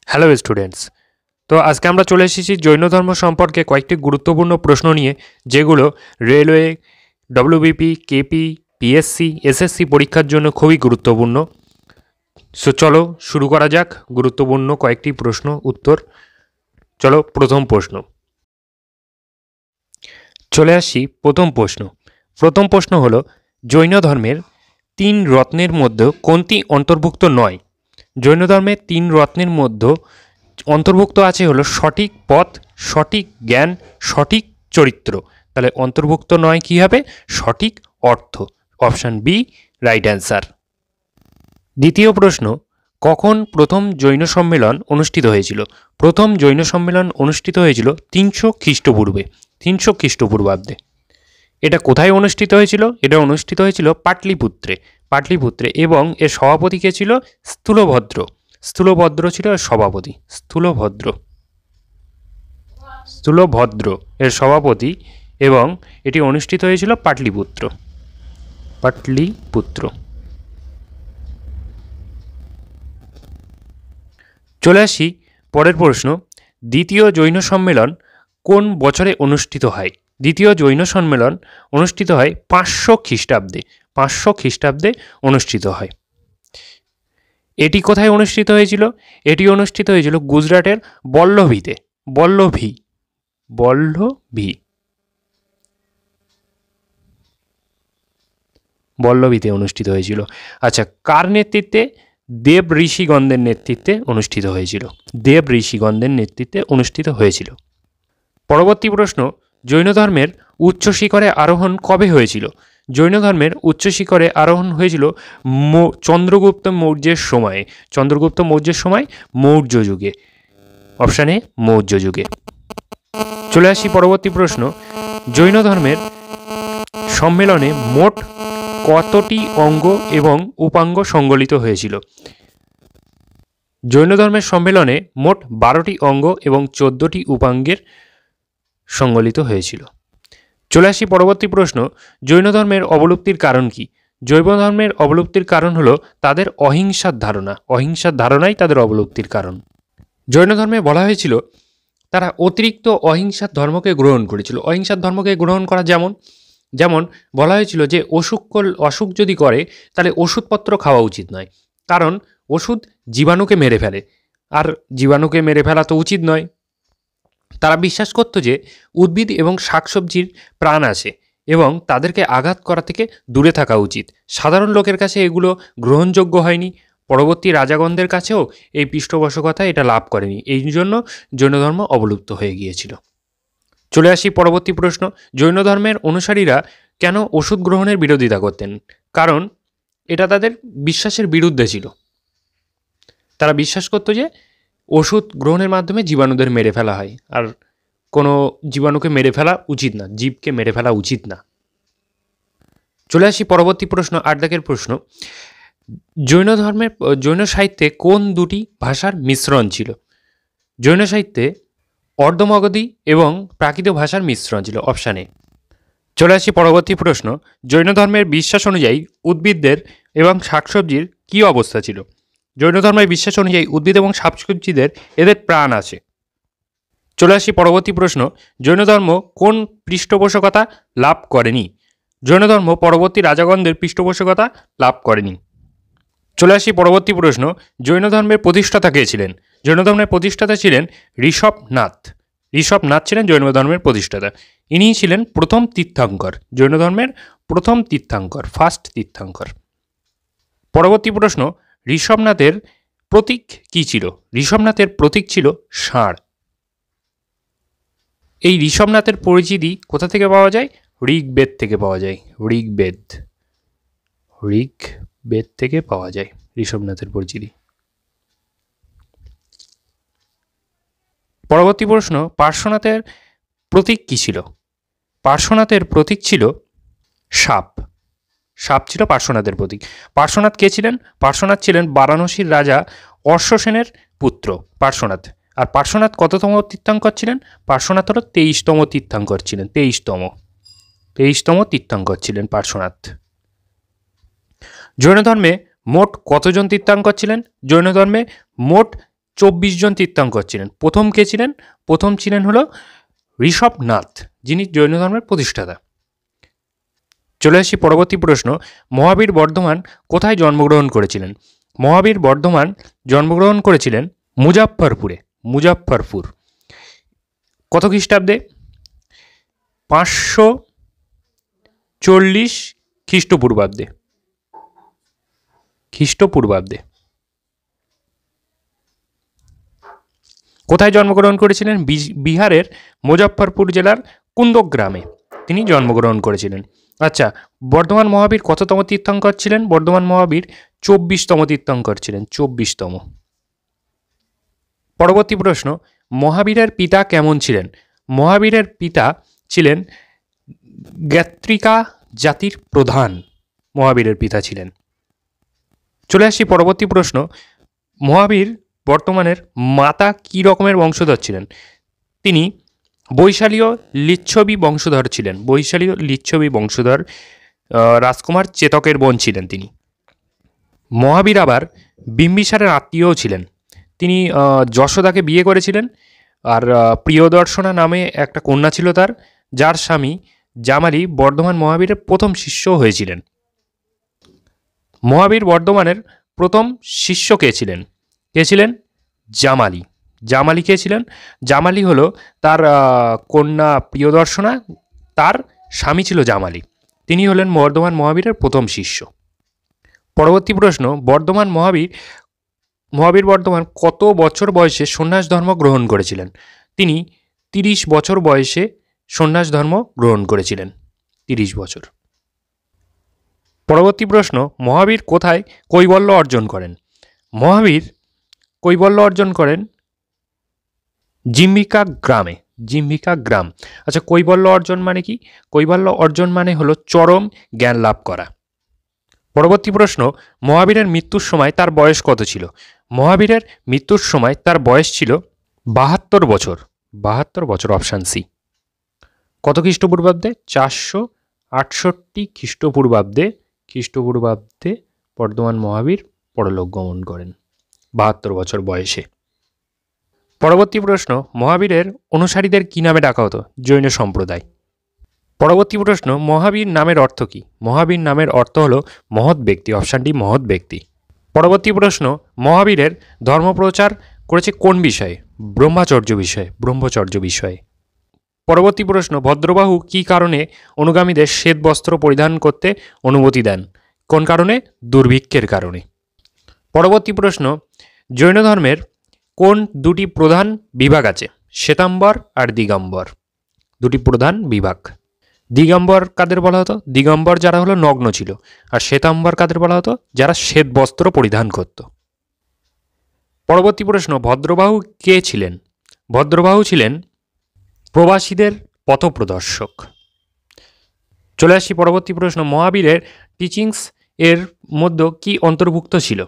Hello students. তো আজকে আমরা চলে এসেছি জৈন ধর্ম সম্পর্কে কয়েকটি গুরুত্বপূর্ণ প্রশ্ন নিয়ে, যেগুলো railway, WBP, KP, PSC, SSC পরীক্ষার জন্য খুবই গুরুত্বপূর্ণ। সো চলো শুরু করা যাক গুরুত্বপূর্ণ কয়েকটি প্রশ্ন উত্তর। চলো প্রথম প্রশ্ন চলে আসি। প্রথম প্রশ্ন হলো, জৈন ধর্মের 3 রত্নের মধ্যে কোনটি অন্তর্ভুক্ত নয়? জৈন ধর্মের 3 রত্নের মধ্যে অন্তর্ভুক্ত আছে হলো সঠিক পথ, সঠিক জ্ঞান, সঠিক চরিত্র। তাহলে অন্তর্ভুক্ত নয় কি হবে? সঠিক অর্থ। Option B right answer. দ্বিতীয় প্রশ্ন, কখন প্রথম জৈন সম্মেলন অনুষ্ঠিত হয়েছিল? প্রথম জৈন সম্মেলন অনুষ্ঠিত হয়েছিল 300 খ্রিস্টপূর্বে, 300 খ্রিস্টপূর্বাব্দে। এটা কোথায় অনুষ্ঠিত হয়েছিল? এটা অনুষ্ঠিত হয়েছিল পাটলিপুত্রে এবং এর সভাপতি কে ছিল? স্থূলভদ্র ছিল এর সভাপতি। স্থূলভদ্র এর সভাপতি, এবং এটি অনুষ্ঠিত হয়েছিল পাটলিপুত্র। চলে আসি পরের প্রশ্ন, দ্বিতীয় জৈন সম্মেলন কোন বছরে অনুষ্ঠিত হয়? দ্বিতীয় জৈন সম্মেলন অনুষ্ঠিত হয় 500 খ্রিস্টাব্দে। 500 খ্রিস্টাব্দে অনুষ্ঠিত হয়। এটি কোথায় অনুষ্ঠিত হয়েছিল? এটি অনুষ্ঠিত হয়েছিল গুজরাটের বল্লভীতে অনুষ্ঠিত হয়েছিল। আচ্ছা, কার নেতৃত্বে? দেব ঋষিগণদের নেতৃত্বে অনুষ্ঠিত হয়েছিল। পরবর্তী প্রশ্ন, জৈন ধর্মের উচ্চ শিখরে আরোহণ কবে হয়েছিল? জৈন ধর্মের উচ্চ শিখরে আরোহণ হয়েছিল চন্দ্রগুপ্ত মৌর্যের সময়, মৌর্য যুগে। অপশানে মৌর্য যুগে। চলে আসি পরবর্তী প্রশ্ন, জৈন ধর্মের সম্মেলনে মোট কতটি অঙ্গ এবং উপাঙ্গ সংগলিত হয়েছিল? জৈন ধর্মের সম্মেলনে মোট 12টি অঙ্গ এবং 14টি উপাঙ্গের সংগলিত হয়েছিল। চলে আসি পরবর্তী প্রশ্ন, জৈন ধর্মের অবলুপ্তির কারণ কি? জৈন ধর্মের অবলুপ্তির কারণ হলো তাদের অহিংসার ধারণাই তাদের অবলুপ্তির কারণ। জৈন ধর্মে বলা হয়েছিল তারা অতিরিক্ত অহিংসার ধর্মকে গ্রহণ করেছিল। অহিংসার ধর্মকে গ্রহণ করা যেমন বলা হয়েছিল যে অসুখ যদি করে তাহলে ওষুধপত্র খাওয়া উচিত নয়, কারণ ওষুধ জীবাণুকে মেরে ফেলে, আর জীবাণুকে মেরে ফেলা তো উচিত নয়। তারা বিশ্বাস করত যে উদ্ভিদ এবং শাকসবজির প্রাণ আছে এবং তাদেরকে আঘাত করা থেকে দূরে থাকা উচিত। সাধারণ লোকের কাছে এগুলো গ্রহণযোগ্য হয়নি, পরবর্তী রাজাগণদের কাছেও এই পৃষ্ঠপোষকতা এটা লাভ করেনি, এই জন্য জৈন ধর্ম অবলুপ্ত হয়ে গিয়েছিল। চলে আসি পরবর্তী প্রশ্ন, জৈন ধর্মের অনুসারীরা কেন ওষুধ গ্রহণের বিরোধিতা করতেন? কারণ এটা তাদের বিশ্বাসের বিরুদ্ধে ছিল। তারা বিশ্বাস করত যে ওষুধ গ্রহণের মাধ্যমে জীবাণুদের মেরে ফেলা হয়, আর কোনো জীবাণুকে মেরে ফেলা উচিত না, জীবকে মেরে ফেলা উচিত না। চলে আসি পরবর্তী প্রশ্ন, 8 দাগের প্রশ্ন, জৈন সাহিত্যে কোন দুটি ভাষার মিশ্রণ ছিল? জৈন সাহিত্যে অর্ধমগধী এবং প্রাকৃত ভাষার মিশ্রণ ছিল। Option A. চলে আসি পরবর্তী প্রশ্ন, জৈন ধর্মের বিশ্বাস অনুযায়ী উদ্ভিদদের এবং শাকসবজির কী অবস্থা ছিল? জৈন ধর্মের বিশ্বাস অনুযায়ী উদ্ভিদ এবং শাকসবজিদের এদের প্রাণ আছে। চলে আসি পরবর্তী প্রশ্ন, জৈন ধর্ম কোন পৃষ্ঠপোষকতা লাভ করেনি? জৈন ধর্ম পরবর্তী রাজাগণদের পৃষ্ঠপোষকতা লাভ করেনি। চলে আসি পরবর্তী প্রশ্ন, জৈন ধর্মের প্রতিষ্ঠাতা কে ছিলেন? জৈন ধর্মের প্রতিষ্ঠাতা ছিলেন ঋষভনাথ ছিলেন জৈন ধর্মের প্রতিষ্ঠাতা। ইনিই ছিলেন প্রথম তীর্থঙ্কর, জৈন ধর্মের প্রথম তীর্থঙ্কর, ফার্স্ট তীর্থঙ্কর। পরবর্তী প্রশ্ন, ঋষভনাথের প্রতীক কি ছিল? ঋষভনাথের প্রতীক ছিল ষাঁড়। এই ঋষভনাথের পরিচিতি কোথা থেকে পাওয়া যায়? ঋগ্বেদ থেকে পাওয়া যায়। ঋগ্বেদ থেকে পাওয়া যায় ঋষভনাথের পরিচিতি। পরবর্তী প্রশ্ন, পার্শ্বনাথের প্রতীক কি ছিল? পার্শ্বনাথের প্রতীক ছিল সাপ ছিল পার্শ্বনাথের প্রতীক। পার্শ্বনাথ কে ছিলেন? পার্শ্বনাথ ছিলেন বারাণসীর রাজা অশ্বসেনের পুত্র পার্শ্বনাথ। আর পার্শ্বনাথ কততম তীর্থঙ্কর ছিলেন? পার্শ্বনাথ হল 23তম তীর্থঙ্কর ছিলেন। 23তম তীর্থঙ্কর ছিলেন পার্শ্বনাথ। জৈন ধর্মে মোট কতজন তীর্থঙ্কর ছিলেন? জৈন ধর্মে মোট 24 জন তীর্থঙ্কর ছিলেন। প্রথম কে ছিলেন? প্রথম ছিলেন হলো ঋষভনাথ, যিনি জৈন ধর্মের প্রতিষ্ঠাতা। চলে আসি পরবর্তী প্রশ্ন, মহাবীর বর্ধমান কোথায় জন্মগ্রহণ করেছিলেন? মহাবীর বর্ধমান জন্মগ্রহণ করেছিলেন মুজাফফরপুরে। মুজাফফরপুর। কত খ্রিস্টাব্দে? 540 খ্রিস্টপূর্বাব্দে। খ্রিস্টপূর্বাব্দে। কোথায় জন্মগ্রহণ করেছিলেন? বিহারের মুজাফফরপুর জেলার কুন্দগ্রামে তিনি জন্মগ্রহণ করেছিলেন। আচ্ছা, বর্ধমান মহাবীর কততম তীর্থঙ্কর ছিলেন? বর্ধমান মহাবীর 24তম তীর্থঙ্কর ছিলেন। 24তম। পরবর্তী প্রশ্ন, মহাবীরের পিতা কেমন ছিলেন? মহাবীরের পিতা ছিলেন জ্ঞাত্রিকা জাতির প্রধান। মহাবীরের পিতা ছিলেন। চলে আসি পরবর্তী প্রশ্ন, মহাবীর বর্তমানের মাতা কী রকমের বংশধর ছিলেন? তিনি বৈশালীয় লিচ্ছবি বংশধর ছিলেন। বৈশালীয় লিচ্ছবি বংশধর রাজকুমার চেতকের বোন ছিলেন তিনি। মহাবীর আবার বিম্বিসারের আত্মীয়ও ছিলেন। তিনি যশোদাকে বিয়ে করেছিলেন, আর প্রিয়দর্শনা নামে একটা কন্যা ছিল তার, যার স্বামী জামালি বর্ধমান মহাবীরের প্রথম শিষ্য হয়েছিলেন। মহাবীর বর্ধমানের প্রথম শিষ্য কে ছিলেন? কে ছিলেন? জামালি। জামালি কে ছিলেন? জামালি হলো তার কন্যা প্রিয়দর্শনা, তার স্বামী ছিল জামালি। তিনি হলেন বর্ধমান মহাবীরের প্রথম শিষ্য। পরবর্তী প্রশ্ন, মহাবীর বর্ধমান কত বছর বয়সে সন্ন্যাস ধর্ম গ্রহণ করেছিলেন? তিনি 30 বছর বয়সে সন্ন্যাস ধর্ম গ্রহণ করেছিলেন। 30 বছর। পরবর্তী প্রশ্ন, মহাবীর কোথায় কৈবল্য অর্জন করেন? মহাবীর কৈবল্য অর্জন করেন জিম্বিকা গ্রামে। জিম্বিকা গ্রাম। আচ্ছা, কৈবল্য অর্জন মানে কি? কৈবল্য অর্জন মানে হলো চরম জ্ঞান লাভ করা। পরবর্তী প্রশ্ন, মহাবীরের মৃত্যুর সময় তার বয়স কত ছিল? মহাবীরের মৃত্যুর সময় তার বয়স ছিল 72 বছর। 72 বছর, অপশান সি। কত খ্রিস্টপূর্বাব্দে? 468 খ্রিস্টপূর্বাব্দে বর্ধমান মহাবীর পরলোক গমন করেন 72 বছর বয়সে। পরবর্তী প্রশ্ন, মহাবীরের অনুসারীদের কি নামে ডাকা হতো? জৈন সম্প্রদায়। পরবর্তী প্রশ্ন, মহাবীর নামের অর্থ কি? মহাবীর নামের অর্থ হলো মহৎ ব্যক্তি। অপশান ডি, মহৎ ব্যক্তি। পরবর্তী প্রশ্ন, মহাবীরের ধর্মপ্রচার করেছে কোন বিষয়ে? ব্রহ্মচর্য বিষয়ে। ব্রহ্মচর্য বিষয়ে। পরবর্তী প্রশ্ন, ভদ্রবাহু কি কারণে অনুগামীদের শ্বেত বস্ত্র পরিধান করতে অনুমতি দেন? কোন কারণে? দুর্ভিক্ষের কারণে। পরবর্তী প্রশ্ন, জৈন ধর্মের কোন দুটি প্রধান বিভাগ আছে? শ্বেতাম্বর আর দিগম্বর। দুটি প্রধান বিভাগ। দিগম্বর কাদের বলা হতো? দিগম্বর যারা হলো নগ্ন ছিল, আর শ্বেতাম্বর কাদের বলা হতো? যারা শ্বেত বস্ত্র পরিধান করত। পরবর্তী প্রশ্ন, ভদ্রবাহু কে ছিলেন? ভদ্রবাহু ছিলেন প্রবাসীদের পথপ্রদর্শক। চলে আসি পরবর্তী প্রশ্ন, মহাবীরের টিচিংস এর মধ্যে কি অন্তর্ভুক্ত ছিল?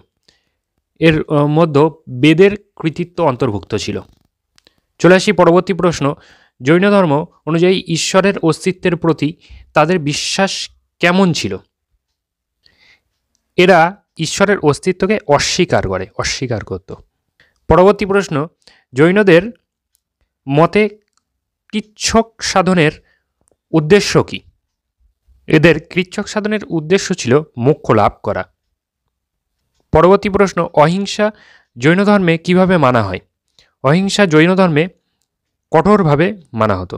এর মধ্যে বেদের কৃতিত্ব অন্তর্ভুক্ত ছিল। চলে আসি পরবর্তী প্রশ্ন, জৈন ধর্ম অনুযায়ী ঈশ্বরের অস্তিত্বের প্রতি তাদের বিশ্বাস কেমন ছিল? এরা ঈশ্বরের অস্তিত্বকে অস্বীকার করত। পরবর্তী প্রশ্ন, জৈনদের মতে কৃচ্ছক সাধনের উদ্দেশ্য কি? এদের কৃচ্ছক সাধনের উদ্দেশ্য ছিল মোক্ষ লাভ করা। পরবর্তী প্রশ্ন, অহিংসা জৈন ধর্মে কিভাবে মানা হয়? অহিংসা জৈন ধর্মে কঠোরভাবে মানা হতো।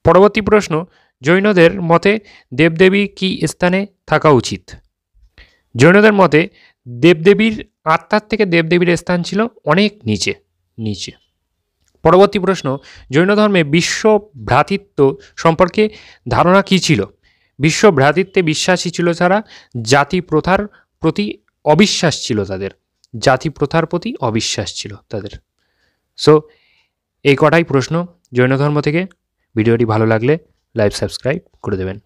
পরবর্তী প্রশ্ন, জৈনদের মতে দেবদেবী কি স্থানে থাকা উচিত? জৈনদের মতে দেবদেবীর আত্মার থেকে দেবদেবীর স্থান ছিল অনেক নিচে। পরবর্তী প্রশ্ন, জৈন ধর্মে বিশ্ব ভ্রাতৃত্ব সম্পর্কে ধারণা কি ছিল? বিশ্ব ভ্রাতৃত্বে বিশ্বাসী ছিল যারা জাতি প্রথার প্রতি অবিশ্বাস ছিল তাদের। জাতি প্রথার প্রতি অবিশ্বাস ছিল তাদের। সো এই কটাই প্রশ্ন জৈন ধর্ম থেকে। ভিডিওটি ভালো লাগলে লাইক সাবস্ক্রাইব করে দেবেন।